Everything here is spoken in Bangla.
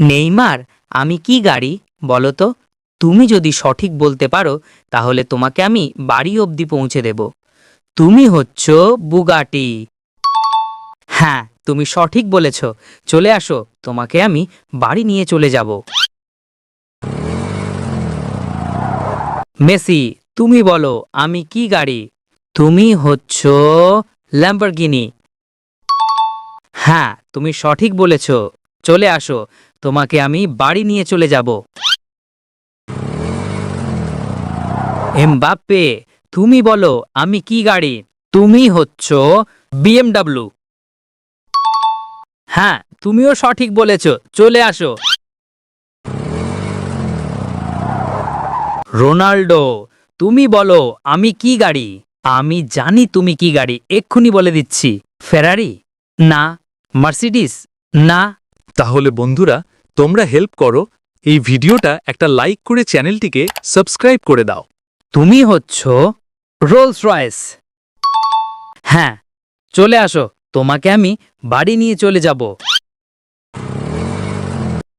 নেইমার, আমি কি গাড়ি বলো তো? তুমি যদি সঠিক বলতে পারো তাহলে তোমাকে আমি বাড়ি অবধি পৌঁছে দেব। তুমি হচ্ছ বুগাটি। হ্যাঁ, তুমি সঠিক বলেছ। চলে আসো, তোমাকে আমি বাড়ি নিয়ে চলে যাব। মেসি, তুমি বলো আমি কি গাড়ি? তুমি হচ্ছ ল্যাম্বরগিনি। হ্যাঁ, তুমি সঠিক বলেছ। চলে আসো, তোমাকে আমি বাড়ি নিয়ে চলে যাব। এমবাপ্পে, তুমি বলো আমি কি গাড়ি? তুমি হচ্ছ বিএমডাব্লিউ। হ্যাঁ, তুমিও সঠিক বলেছ। চলে আসো। রোনাল্ডো, তুমি বলো আমি কি গাড়ি? আমি জানি তুমি কি গাড়ি, এক্ষুনি বলে দিচ্ছি। ফেরারি? না। মার্সিডিস? না। তাহলে বন্ধুরা, তোমরা হেল্প করো, এই ভিডিওটা একটা লাইক করে চ্যানেলটিকে সাবস্ক্রাইব করে দাও। তুমি হচ্ছ রোলস রয়েস। হ্যাঁ, চলে আসো, তোমাকে আমি বাড়ি নিয়ে চলে যাব।